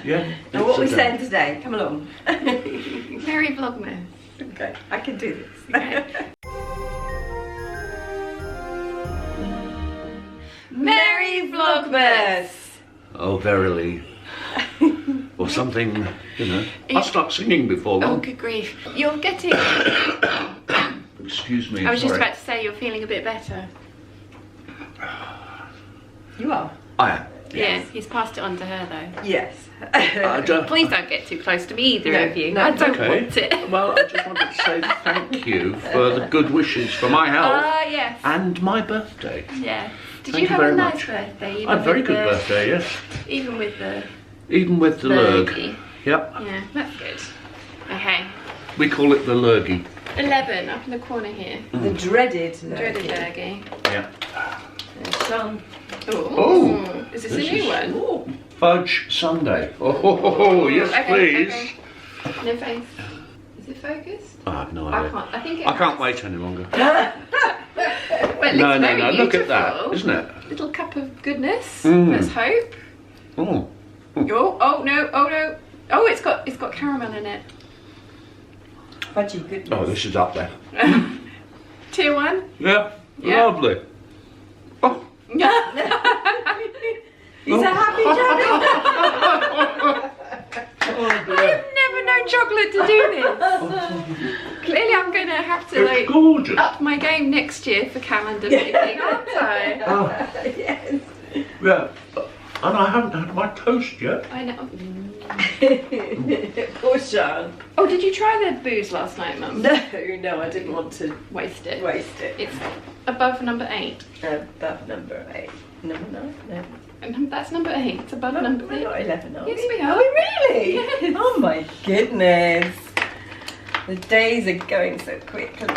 Yeah. And what are we saying today? Come along. Merry Vlogmas. Okay, I can do this. Okay. Merry Vlogmas! Oh, verily. Or something, you know. I'll start singing before long. Oh, good grief. You're getting... Excuse me. I was just sorry. about to say you're feeling a bit better. You are? I am. Yeah, he's passed it on to her though. Yes. Please don't get too close to me, either No, of you. no. I don't Okay. want it. Well, I just wanted to say thank you for the good wishes for my health Ah, yes. and my birthday. Yeah. Did Thank you have you a very nice much. birthday? I had a very good birthday, yes. Even with the... Even with the Lurgy. lurg. Yep. Yeah, that's good. Okay. We call it the lurgy. 11, up in the corner here. The dreaded Dreaded lurgy. Yeah. Some. Oh, is this a new one? Ooh. Fudge Sunday. Oh, yes, Okay, please. okay. No face. Is it focused? I have no I idea. can't. I think it I can't wait any longer. Well, it No, looks no, very no. Look at that, beautiful. isn't it? Little cup of goodness. Mm. Let's hope. Oh. Oh no! Oh no! Oh, it's got caramel in it. Fudgy goodness. Oh, this is up there. Tier 1. Yeah. Yeah. Lovely. Oh. He's a happy Johnny. I've never known chocolate to do this. Clearly, I'm going to have to It's gorgeous. up my game next year for calendar making, aren't I? Oh, Yes. yeah. And I haven't had my toast yet. I know. Poor Sean. Oh, did you try the booze last night, Mum? No, I didn't want to Waste it. waste it. It's above number 8. Above number 8. Number 9? No. And that's number 8. It's above number We're 8. not 11, are Yes, we? we are. Are we really? Yes. Oh my goodness. The days are going so quickly.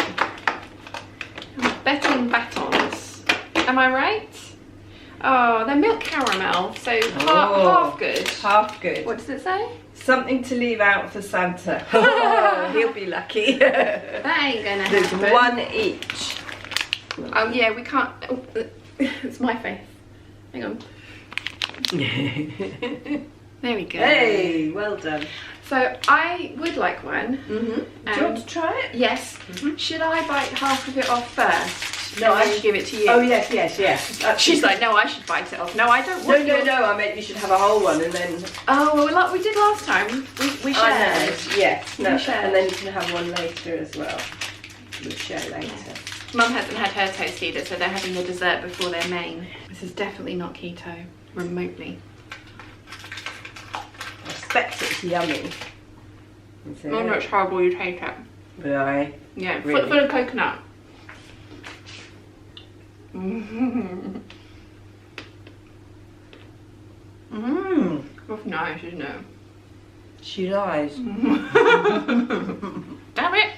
Betting batons. Am I right? Oh, they're milk caramel, so half good. Half good. What does it say? Something to leave out for Santa. Oh, he'll be lucky. That ain't gonna There's happen. one each. Oh yeah, we can't. Oh, it's my face. Hang on. There we go. Hey, well done. So I would like one. Do you want to try it? Yes. Should I bite half of it off first? No, and I then should give it to you. Oh yes. She's like, no, I should bite it off. No, I don't No, want no, your- no. I meant you should have a whole one and then. Oh, well, like we did last time. We I shared. know. Yes. No. We shared. And then you can have one later as well. We'll share later. Mum hasn't had her toast either, so they're having the dessert before their main. This is definitely not keto, remotely. I expect it's yummy. Is it? Oh no, it's horrible, you take it. But I. Yeah, Really? full of coconut. Mmm. Mmm. That's nice, isn't it? She lies. Damn it!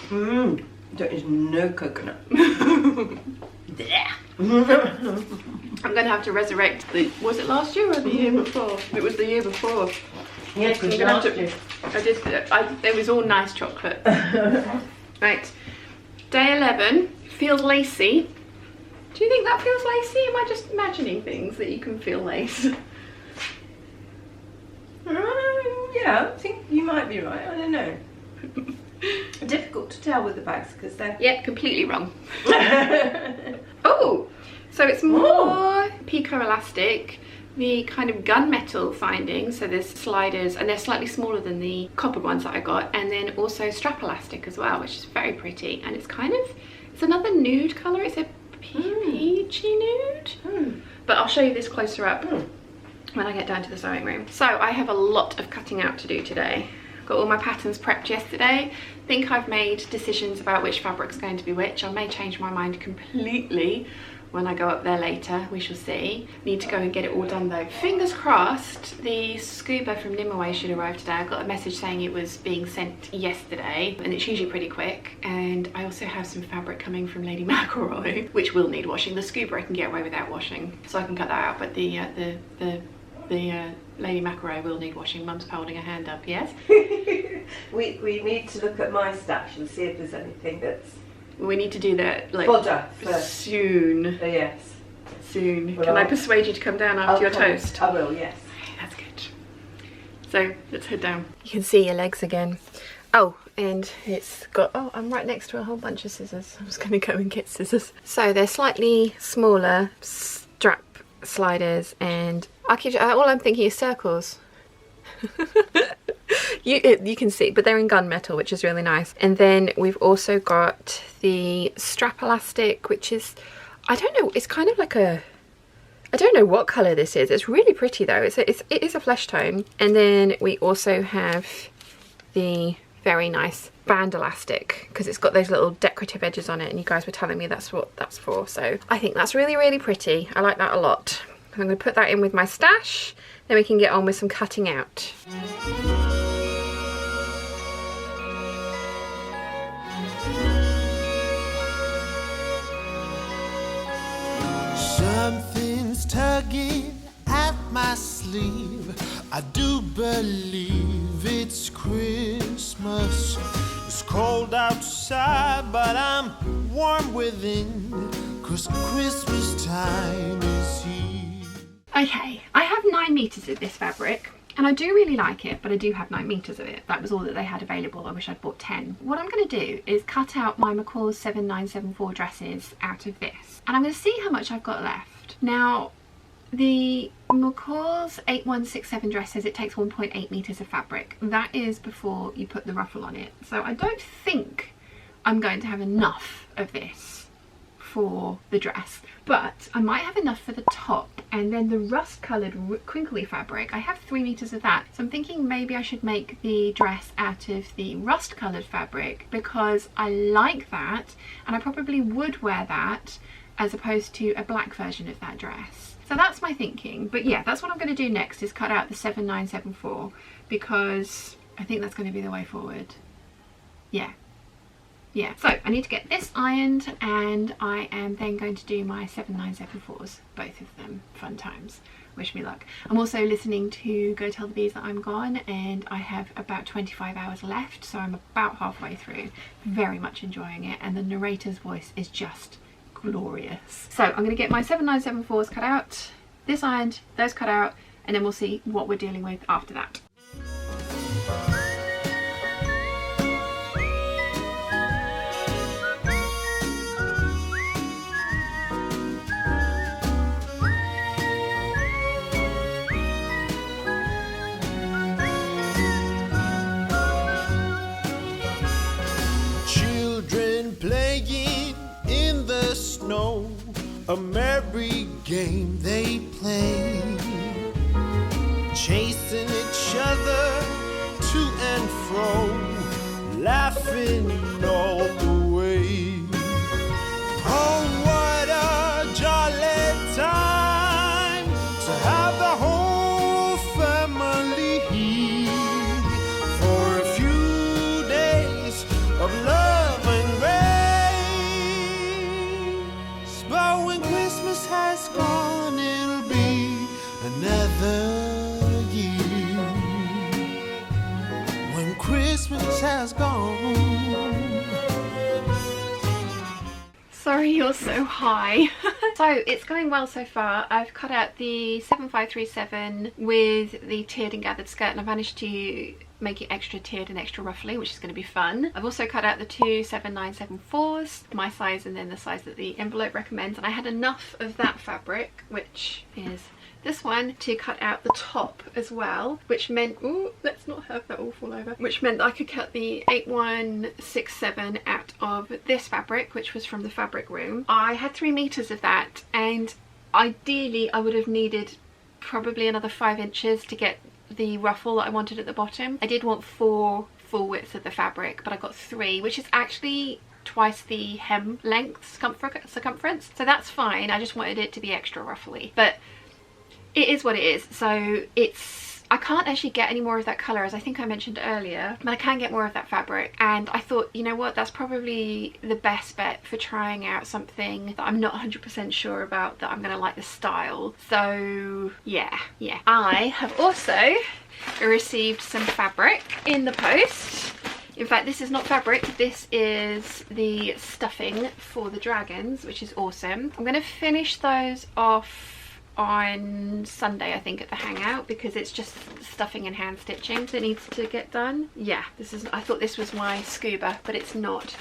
Mmm. There is no coconut. I'm gonna have to resurrect the. Was it last year or the year before? It was the year before. Yeah, I'm gonna have to. It was all nice chocolate. Right. Day 11 feels lacy. Do you think that feels lacy? Am I just imagining things that you can feel lace? Yeah, I think you might be right. I don't know. Difficult to tell with the bags because they're. Yep, completely wrong. Oh, so it's more pico elastic, the kind of gunmetal finding. So there's sliders, and they're slightly smaller than the copper ones that I got, and then also strap elastic as well, which is very pretty. And it's kind of, it's another nude colour. It's a peachy nude. But I'll show you this closer up when I get down to the sewing room. So I have a lot of cutting out to do today. Got all my patterns prepped yesterday. Think I've made decisions about which fabric's going to be which. I may change my mind completely when I go up there later, we shall see. Need to go and get it all done though. Fingers crossed, the scuba from Nimaway should arrive today. I got a message saying it was being sent yesterday, and it's usually pretty quick. And I also have some fabric coming from Lady McCalls, which will need washing. The scuba I can get away without washing, so I can cut that out, but the Lady McCalls will need washing. Mum's holding her hand up, yes? we need to look at my stash and see if there's anything that's We need to do that like fodder first. soon. So yes. Soon. Well, Can I persuade you to come down after your toast? I will, yes. That's good. So let's head down. You can see your legs again. Oh, and it's got, oh, I'm right next to a whole bunch of scissors. I'm just going to go and get scissors. So they're slightly smaller strap sliders, and all I'm thinking is circles. You can see, but they're in gunmetal, which is really nice. And then we've also got the strap elastic, which is, I don't know, it's kind of like a, I don't know what colour this is. It's really pretty though. It is a flesh tone. And then we also have the very nice band elastic, because it's got those little decorative edges on it, and you guys were telling me that's what that's for. So I think that's really, really pretty. I like that a lot. I'm going to put that in with my stash, then we can get on with some cutting out. Something's tugging at my sleeve. I do believe it's Christmas. It's cold outside, but I'm warm within, 'cause Christmas time is here. Okay, I have 9 meters of this fabric, and I do really like it, but I do have 9 meters of it. That was all that they had available. I wish I'd bought 10. What I'm going to do is cut out my McCalls 7974 dresses out of this, and I'm going to see how much I've got left. Now, the McCalls 8167 dresses, it takes 1.8 meters of fabric. That is before you put the ruffle on it. So I don't think I'm going to have enough of this for the dress, but I might have enough for the top. And then the rust coloured crinkly fabric, I have 3 meters of that. So I'm thinking maybe I should make the dress out of the rust coloured fabric, because I like that, and I probably would wear that as opposed to a black version of that dress. So that's my thinking. But yeah, that's what I'm going to do next, is cut out the 7974, because I think that's going to be the way forward. Yeah. So I need to get this ironed, and I am then going to do my 7974s, both of them. Fun times. Wish me luck. I'm also listening to Go Tell the Bees That I'm Gone, and I have about 25 hours left, so I'm about halfway through. Very much enjoying it, and the narrator's voice is just glorious. So I'm going to get my 7974s cut out, this ironed, those cut out, and then we'll see what we're dealing with after that. Children playing in the snow, a merry game they play, chasing each other to and fro, laughing all the way. Oh, what a jolly time to have the whole family here for a few days of love and grace. But when Christmas has gone, it'll be another year. When Christmas has gone. Sorry, you're so high. So it's going well so far. I've cut out the 7537 with the tiered and gathered skirt, and I managed to make it extra tiered and extra ruffly, which is going to be fun. I've also cut out the 2 7974s, my size and then the size that the envelope recommends, and I had enough of that fabric, which is this one, to cut out the top as well, which meant, ooh, let's not have that all fall over, which meant that I could cut the 8167 out of this fabric, which was from the fabric room. I had 3 meters of that, and ideally I would have needed probably another 5 inches to get the ruffle that I wanted at the bottom. I did want 4 full widths of the fabric, but I got 3, which is actually twice the hem length circumference, so that's fine. I just wanted it to be extra ruffly, but it is what it is. So I can't actually get any more of that colour, as I think I mentioned earlier, but I can get more of that fabric, and I thought, you know what, that's probably the best bet for trying out something that I'm not 100% sure about, that I'm going to like the style. So yeah. I have also received some fabric in the post. In fact, this is not fabric, this is the stuffing for the dragons, which is awesome. I'm going to finish those off on Sunday, I think, at the hangout, because it's just stuffing and hand stitching that needs to get done. Yeah, this is, I thought this was my scuba, but it's not.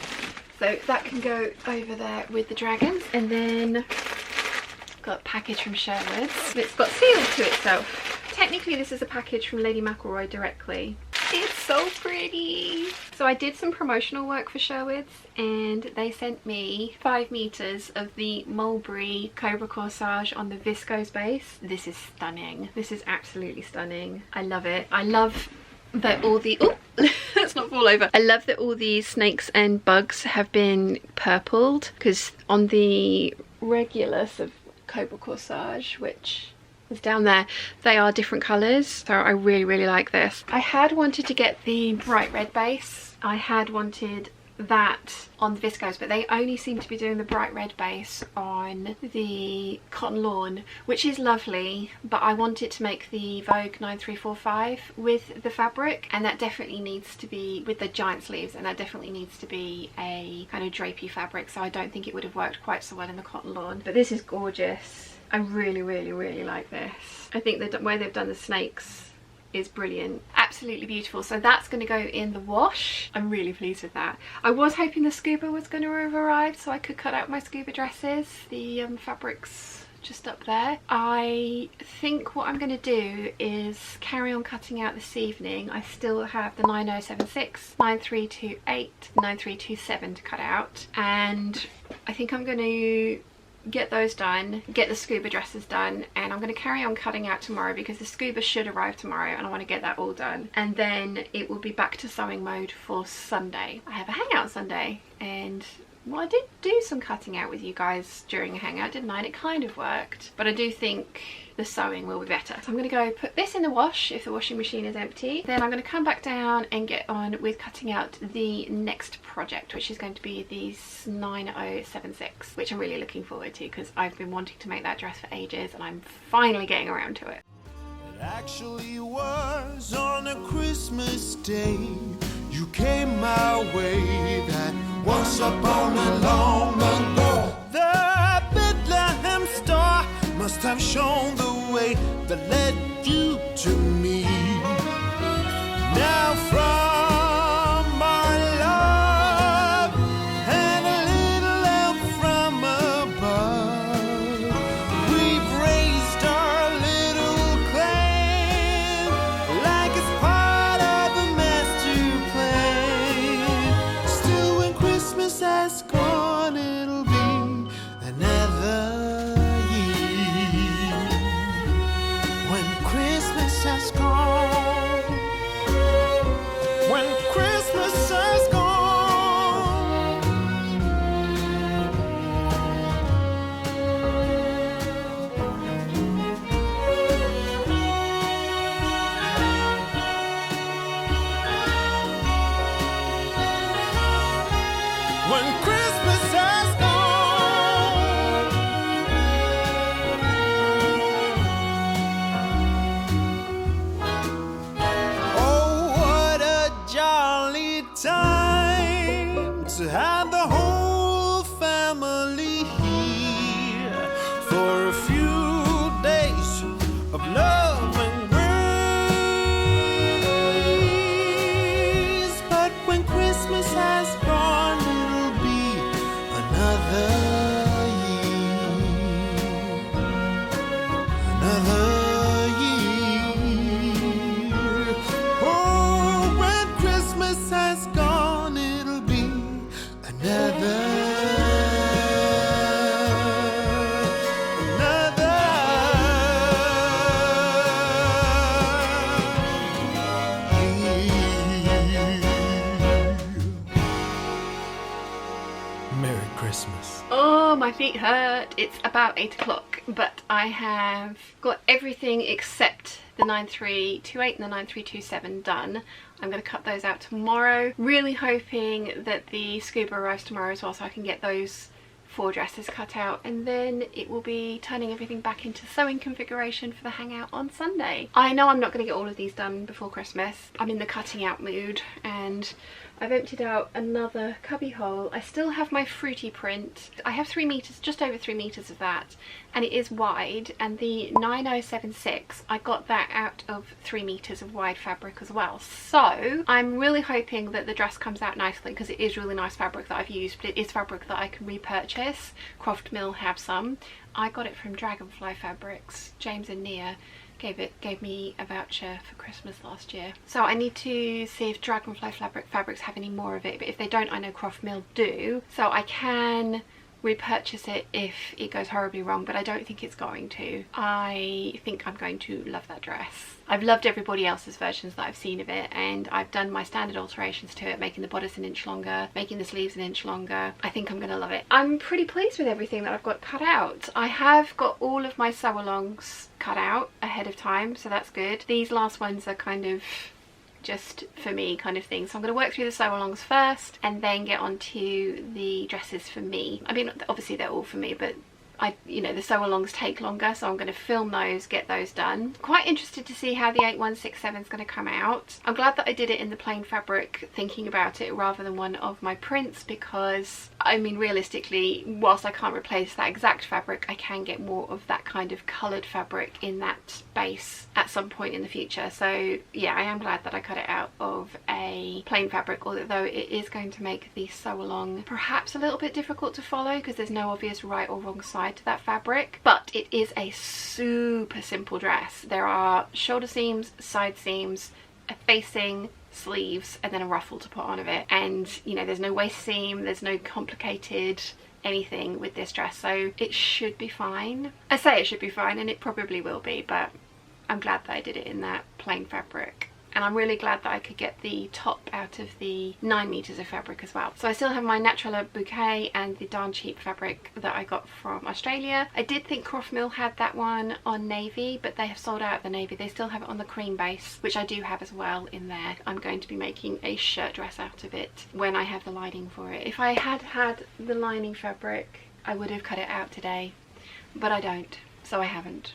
So that can go over there with the dragons. And then got a package from Sherwood's. It's got sealed to itself. Technically this is a package from Lady McElroy directly. It's so pretty. So I did some promotional work for Sherwood's and they sent me 5 meters of the mulberry Cobra Corsage on the viscose base. This is stunning. This is absolutely stunning. I love it. I love that all the, oh, let's not fall over. I love that all the snakes and bugs have been purpled, because on the regulars of Cobra Corsage, which is down there, they are different colours, so I really like this. I had wanted to get the bright red base. I had wanted that on the viscose, but they only seem to be doing the bright red base on the cotton lawn, which is lovely, but I wanted to make the Vogue 9345 with the fabric, and that definitely needs to be with the giant sleeves, and that definitely needs to be a kind of drapey fabric, so I don't think it would have worked quite so well in the cotton lawn. But this is gorgeous. I really like this. I think the way they've done the snakes is brilliant. Absolutely beautiful. So that's going to go in the wash. I'm really pleased with that. I was hoping the scuba was going to have arrived so I could cut out my scuba dresses. The fabric's just up there. I think what I'm going to do is carry on cutting out this evening. I still have the 9076, 9328, 9327 to cut out, and I think I'm going to get those done, get the scuba dresses done, and I'm going to carry on cutting out tomorrow because the scuba should arrive tomorrow and I want to get that all done, and then it will be back to sewing mode for Sunday. I have a hangout Sunday, and well, I did do some cutting out with you guys during a hangout, didn't I? And it kind of worked, but I do think the sewing will be better. So I'm going to go put this in the wash if the washing machine is empty. Then I'm going to come back down and get on with cutting out the next project, which is going to be the 9076, which I'm really looking forward to because I've been wanting to make that dress for ages and I'm finally getting around to it. It actually was on a Christmas day you came my way, that once upon a long ago the Bethlehem star must have shown the way that led you to me. Now from our love and a little help from above, we've raised our little clan like it's part of a master plan. Still, when Christmas has gone, it'll be another. Has gone, when Christmas has gone, when Christmas has gone. Time to have the whole family here for a few days of love and grace. But when Christmas has gone, it'll be another year, another year. Oh, when Christmas has gone, it'll be another year. Merry Christmas. Oh, my feet hurt. It's about 8 o'clock, but I have got everything except the 9328 and the 9327 done. I'm going to cut those out tomorrow. Really hoping that the scuba arrives tomorrow as well so I can get those 4 dresses cut out, and then it will be turning everything back into sewing configuration for the hangout on Sunday. I know I'm not going to get all of these done before Christmas. I'm in the cutting out mood and I've emptied out another cubby hole. I still have my fruity print. I have 3 meters, just over 3 meters of that, and it is wide, and the 9076, I got that out of 3 meters of wide fabric as well. So I'm really hoping that the dress comes out nicely, because it is really nice fabric that I've used, but it is fabric that I can repurchase. Croft Mill have some. I got it from Dragonfly Fabrics. James and Nia gave me a voucher for Christmas last year. So I need to see if Dragonfly Fabrics have any more of it, but if they don't, I know Croft Mill do. So I can repurchase it if it goes horribly wrong, but I don't think it's going to. I think I'm going to love that dress. I've loved everybody else's versions that I've seen of it, and I've done my standard alterations to it, making the bodice an inch longer, making the sleeves an inch longer. I think I'm gonna love it. I'm pretty pleased with everything that I've got cut out. I have got all of my sew-alongs cut out ahead of time, so that's good. These last ones are kind of just for me kind of thing, so I'm going to work through the sew-alongs first and then get on to the dresses for me. I mean, obviously they're all for me, but you know, the sew-alongs take longer, so I'm going to film those, get those done. Quite interested to see how the 8167 is going to come out. I'm glad that I did it in the plain fabric, thinking about it, rather than one of my prints, because I mean, realistically, whilst I can't replace that exact fabric, I can get more of that kind of coloured fabric in that base at some point in the future. So yeah, I am glad that I cut it out of a plain fabric, although it is going to make the sew-along perhaps a little bit difficult to follow, because there's no obvious right or wrong side to that fabric. But it is a super simple dress. There are shoulder seams, side seams, a facing, sleeves, and then a ruffle to put on of it, and you know, there's no waist seam, there's no complicated anything with this dress, so it should be fine. I say it should be fine, and it probably will be, but I'm glad that I did it in that plain fabric. And I'm really glad that I could get the top out of the 9 meters of fabric as well. So I still have my Naturala bouquet and the darn cheap fabric that I got from Australia. I did think Croft Mill had that one on navy, but they have sold out the navy. They still have it on the cream base, which I do have as well in there. I'm going to be making a shirt dress out of it when I have the lining for it. If I had had the lining fabric, I would have cut it out today, but I don't, so I haven't.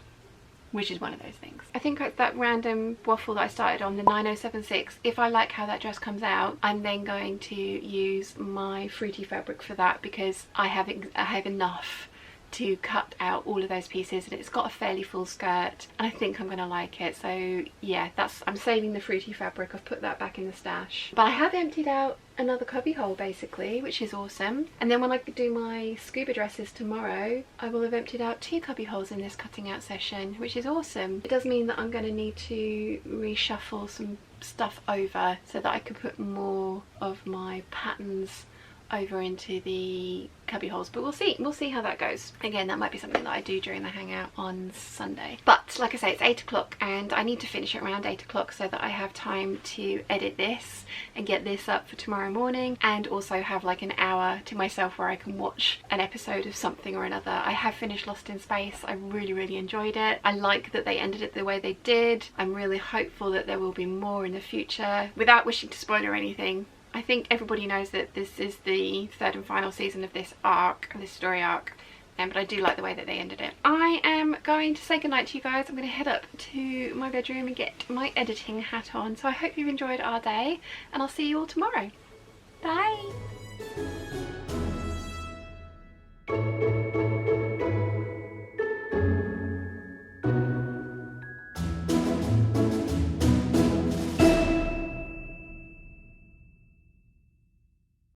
Which is one of those things. I think that random waffle that I started on, the 9076, if I like how that dress comes out, I'm then going to use my fruity fabric for that, because I have enough to cut out all of those pieces, and it's got a fairly full skirt, and I think I'm going to like it. So yeah, I'm saving the fruity fabric. I've put that back in the stash, but I have emptied out another cubby hole basically, which is awesome. And then when I do my scuba dresses tomorrow, I will have emptied out 2 cubby holes in this cutting out session, which is awesome. It does mean that I'm going to need to reshuffle some stuff over so that I can put more of my patterns over into the cubby holes, but we'll see how that goes. Again, that might be something that I do during the hangout on Sunday. But like I say, it's 8 o'clock and I need to finish it around 8 o'clock so that I have time to edit this and get this up for tomorrow morning, and also have like an hour to myself where I can watch an episode of something or another. I have finished Lost in Space. I really enjoyed it. I like that they ended it the way they did. I'm really hopeful that there will be more in the future. Without wishing to spoil or anything, I think everybody knows that this is the 3rd and final season of this arc, this story arc, but I do like the way that they ended it. I am going to say goodnight to you guys. I'm going to head up to my bedroom and get my editing hat on. So I hope you've enjoyed our day, and I'll see you all tomorrow. Bye!